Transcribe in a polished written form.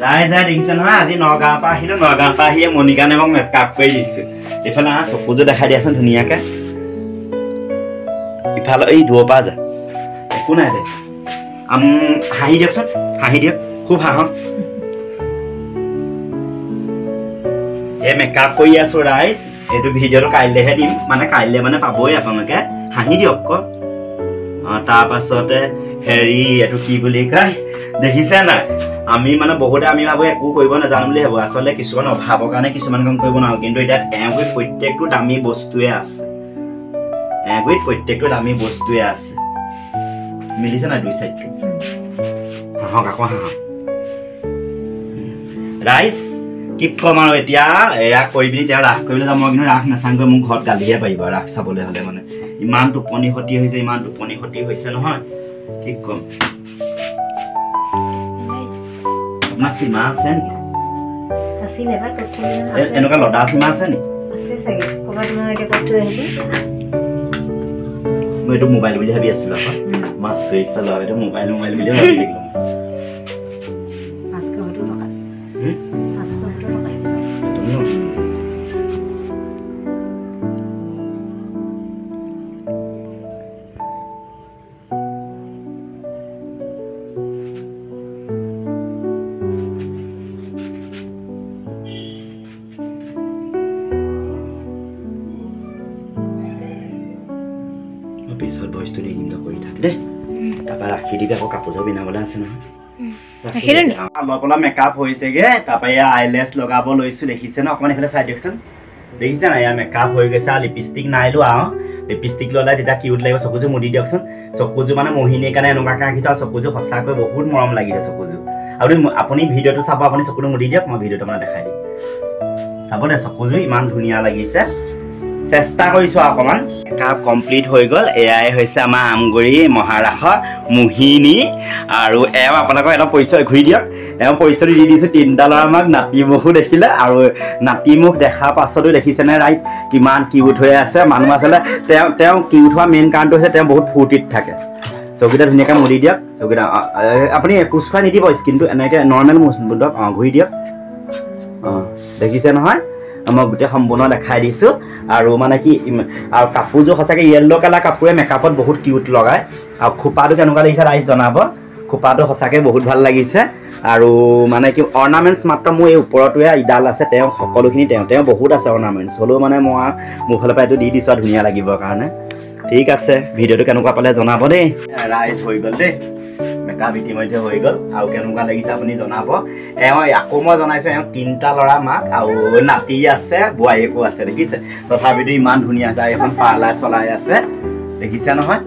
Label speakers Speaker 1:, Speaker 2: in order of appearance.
Speaker 1: ৰাইজা দেখিছে নহয় আজি নগাঁৱৰ পৰা আহিলো নগাঁৱৰ পৰা আহিয়ে মণিকানে মোক মেকআপ কৰি দিছো এইফালে চকুযোৰ দেখাই দিয়াচোন ধুনীয়াকে ইফালে এই দূৰৰ পৰা যা একো নাই দে হাঁহি দিয়কচোন হাঁহি দিয়ক খুব হাঁহক এই মেকআপ কৰি আছো ৰাইজ এইটো ভিডিঅ'টো কাইলৈহে দিম মানে কাইলৈ মানে পাবই আপোনালোকে হাঁহি দিয়ক ক তাৰ পাছতে হেৰি এইটো কি বুলি কয় দেখিছে নাই আমি মানে বহুতে আমি ভাবো একো কৰিব নাজানো বুলি ভাবো আচলতে কিছুমান অভাৱৰ কাৰণে কিছুমান কাম কৰিব নোৱাৰো কিন্তু এতিয়া এওঁগুৰিত প্ৰত্যেকটো দামী বস্তুৱে আছে এওঁগুৰিত প্ৰত্যেকটো দামী বস্তুৱে আছে মিলিছে নাই দুই চাইডটো হাঁহক আকৌ হাঁহক ৰাইজ কি কম আৰু এতিয়া এয়া কৰি পিনি তেওঁ ৰাস কৰিবলৈ যাম মই কিন্তু ৰাস নাচাংগৈ মোক ঘৰত গালিহে পাৰিব ৰাস চাবলৈ হ'লে মানে ইমান টোপনি ক্ষতি হৈছে নহয় কি কম আপোনাৰ সীমা আছে নেকি এনেকুৱা লদা সীমা আছে নেকি মই এইটো মোবাইল বুলি ভাবি আছিলো আকৌ মাছ চৰিত লোৱা এইটো মোবাইল বুলি ভাবি থাকিলো পিছত বস্তু দি কিন্তু কৰি থাক দে তাৰপৰা ৰাখি দিবি আকৌ কাপোৰযোৰ পিন্ধাবলৈ আছে নহয় অলপ অলপ মেকআপ হৈছেগে তাৰপৰা এয়া আইলেছ লগাব লৈছো দেখিছে ন অকণমান এইফালে চাই দিয়কচোন দেখিছে নাই এয়া মেকআপ হৈ গৈছে আৰু লিপষ্টিক নাই লোৱা লিপষ্টিক ল'লে তেতিয়া কিউট লাগিব চকুযোৰ মুদি দিয়কচোন চকুযোৰ মানে মোহিনীৰ কাৰণে এনেকুৱাকৈ আঁকিছো আৰু চকুযোৰ সঁচাকৈ বহুত মৰম লাগিছে চকুযোৰ আৰু আপুনি ভিডিঅ'টো চাব আপুনি চকুটো মুদি দিয়ক মই ভিডিঅ'টো মানে দেখাই দিম চাব দে চকুযোৰ ইমান ধুনীয়া লাগিছে চেষ্টা কৰিছো অকণমান মেকআপ কমপ্লিট হৈ গ'ল এয়াই হৈছে আমাৰ আমগুৰি মহাৰাসৰ মোহিনী আৰু এওঁ আপোনালোকক এটা পৰিচয় ঘূৰি দিয়ক এওঁ পৰিচয়টো দি দিছোঁ তিনিটা ল'ৰা আমাক নাতিমুখো দেখিলে আৰু নাতিমুখ দেখাৰ পাছতো দেখিছেনে ৰাইজ কিমান কিউট হৈ আছে মানুহ আচলতে তেওঁ কিউট হোৱা মেইন কাৰণটো হৈছে তেওঁ বহুত ফূৰ্তিত থাকে চকুকেইটা ধুনীয়াকৈ মুদি দিয়ক চকুকেইটা আপুনি কোচ খুৱাই নিদিব স্কিনটো এনেকৈ নৰ্মেল মুদক ঘূৰি দিয়ক দেখিছে নহয় মই গোটেই সম্পূৰ্ণ দেখাই দিছোঁ আৰু মানে কি আৰু কাপোৰযোৰ সঁচাকৈ য়েল্ল' কালাৰ কাপোৰে মেকআপত বহুত কিউট লগায় আৰু খোপাটো কেনেকুৱা লাগিছে ৰাইজ জনাব খোপাটো সঁচাকৈ বহুত ভাল লাগিছে আৰু মানে কি অৰ্নামেণ্টছ মাত্ৰ মোৰ এই ওপৰটোৱে ইডাল আছে তেওঁ সকলোখিনি তেওঁ বহুত আছে অৰ্নামেণ্টছ হ'লেও মানে মই মোৰ ফালৰ পৰা এইটো দি দিছোঁ আৰু ধুনীয়া লাগিবৰ কাৰণে ঠিক আছে ভিডিঅ'টো কেনেকুৱা পালে জনাব দেই ৰাইজ হৈ গ'ল দেই মেকআপ ইতিমধ্যে হৈ গ'ল আৰু কেনেকুৱা লাগিছে আপুনি জনাব এওঁ আকৌ মই জনাইছোঁ এওঁ তিনিটা ল'ৰা মাক আৰু নাতি আছে বোৱাৰীকো আছে দেখিছে তথাপিতো ইমান ধুনীয়া যায় এখন পাৰ্লাৰ চলাই আছে দেখিছে নহয়